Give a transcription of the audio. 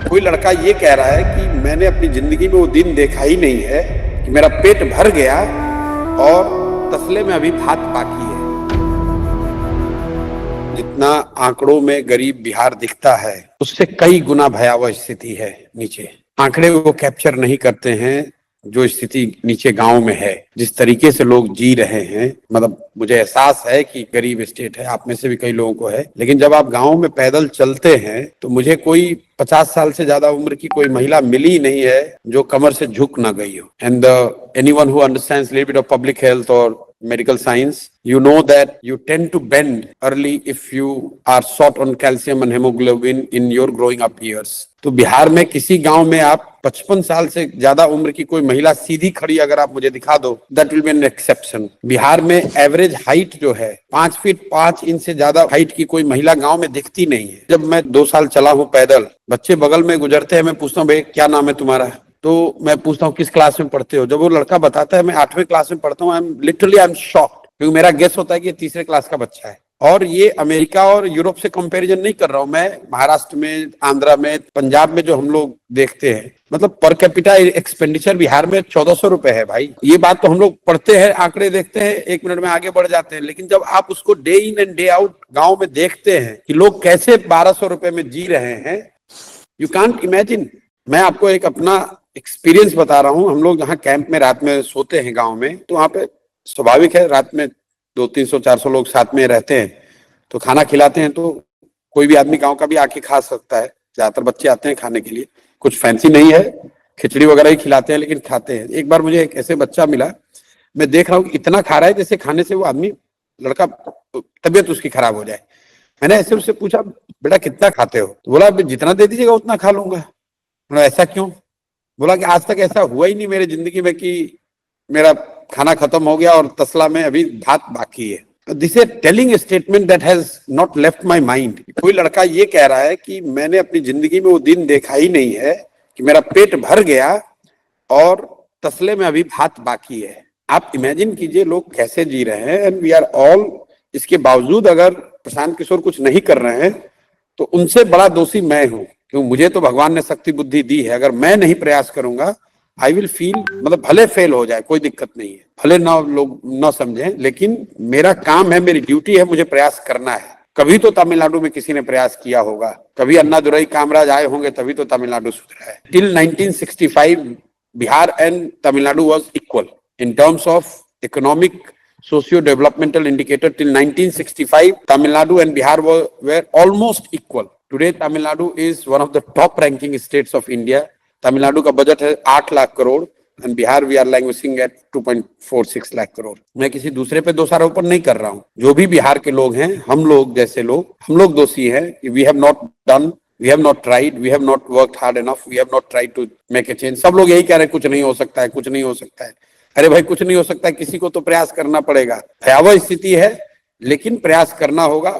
कोई लड़का ये कह रहा है कि मैंने अपनी जिंदगी में वो दिन देखा ही नहीं है कि मेरा पेट भर गया और तसले में अभी भात बाकी है। जितना आंकड़ों में गरीब बिहार दिखता है उससे कई गुना भयावह स्थिति है नीचे। आंकड़े वो कैप्चर नहीं करते हैं जो स्थिति नीचे गांव में है, जिस तरीके से लोग जी रहे हैं। मतलब मुझे एहसास है कि गरीब स्टेट है, आप में से भी कई लोगों को है, लेकिन जब आप गांव में पैदल चलते हैं तो मुझे कोई 50 साल से ज्यादा उम्र की कोई महिला मिली नहीं है जो कमर से झुक ना गई हो। And anyone who understands little bit of public health और medical science, you know that you tend to bend early if you are short on calcium and hemoglobin in your growing up years. तो बिहार में किसी गांव में आप 55 साल से ज्यादा उम्र की कोई महिला सीधी खड़ी अगर आप मुझे दिखा दो, that will be an exception. Bihar में एवरेज हाइट जो है 5 फीट 5 इंच से ज्यादा हाइट की कोई महिला गांव में दिखती नहीं है। जब मैं 2 साल चला हूँ पैदल, बच्चे बगल में गुजरते हैं, मैं पूछता हूँ भाई क्या नाम है तुम्हारा, तो मैं पूछता हूँ किस क्लास में पढ़ते हो, जब वो लड़का बताता है मैं 8वीं क्लास में पढ़ता हूँ, आई एम शॉक्ड, क्योंकि मेरा गेस होता है कि ये 3रे क्लास का बच्चा है। और ये अमेरिका और यूरोप से कंपैरिजन नहीं कर रहा हूं मैं, महाराष्ट्र में, आंध्रा में, पंजाब में जो हम लोग देखते हैं, मतलब पर कैपिटा एक्सपेंडिचर बिहार में 1400 रुपए है भाई। ये बात तो हम लोग पढ़ते हैं, आंकड़े देखते हैं, 1 मिनट में आगे बढ़ जाते हैं, लेकिन जब आप उसको day in and day out गाँव में देखते हैं कि लोग कैसे 1200 रुपए में जी रहे हैं, यू कांट इमेजिन। मैं आपको एक अपना एक्सपीरियंस बता रहा हूँ। हम लोग जहाँ कैंप में रात में सोते हैं गांव में, तो वहाँ पे स्वाभाविक है रात में 200-300-400 लोग साथ में रहते हैं, तो खाना खिलाते हैं, तो कोई भी आदमी गांव का भी आके खा सकता है। ज्यादातर बच्चे आते हैं खाने के लिए, कुछ फैंसी नहीं है, खिचड़ी वगैरह ही खिलाते हैं, लेकिन खाते हैं। एक बार मुझे एक ऐसे बच्चा मिला, मैं देख रहा हूँ इतना खा रहा है जैसे खाने से वो आदमी, लड़का, तबीयत उसकी खराब हो जाए। मैंने ऐसे उससे पूछा बेटा कितना खाते हो, तो बोला जितना दे दीजिएगा उतना खा लूंगा। ऐसा क्यों? बोला कि आज तक ऐसा हुआ ही नहीं मेरी जिंदगी में कि मेरा खाना खत्म हो गया और तसला में अभी भात बाकी है। This is telling statement that has not left my mind. कोई लड़का ये कह रहा है कि मैंने अपनी जिंदगी में वो दिन देखा ही नहीं है कि मेरा पेट भर गया और तसले में अभी भात बाकी है। आप इमेजिन कीजिए लोग कैसे जी रहे हैं, एंड वी आर ऑल, इसके बावजूद अगर प्रशांत किशोर कुछ नहीं कर रहे हैं तो उनसे बड़ा दोषी मैं हूं, क्योंकि मुझे तो भगवान ने शक्ति बुद्धि दी है। अगर मैं नहीं प्रयास करूंगा, आई विल फील, मतलब भले फेल हो जाए कोई दिक्कत नहीं है, भले ना लोग ना समझें, लेकिन मेरा काम है, मेरी ड्यूटी है, मुझे प्रयास करना है। कभी तो तमिलनाडु में किसी ने प्रयास किया होगा, कभी अन्नादुरई कामराज आए होंगे, तभी तो तमिलनाडु सुधरा है। Till 1965 Bihar and Tamil Nadu was equal in terms of economic socio-developmental indicator. Till 1965, Tamil Nadu and Bihar were almost equal. Today, Tamil Nadu is one of the top ranking states of India. Tamil Nadu का budget है 8 lakh crore and Bihar we are languishing at 2.46 lakh crore. मैं किसी दूसरे पे दोषारोपण नहीं कर रहा हूँ, जो भी बिहार के लोग हैं, हम लोग जैसे लोग, हम लोग दोषी हैं कि we have not done, we have not tried, we have not worked hard enough, we have not tried to make a change। सब लोग यही कह रहे हैं कुछ नहीं हो सकता है, कुछ नहीं हो सकता है। अरे भाई कुछ नहीं हो सकता है, किसी को तो प्रयास करना पड़ेगा। भयावह स्थिति है, लेकिन प्रयास करना होगा।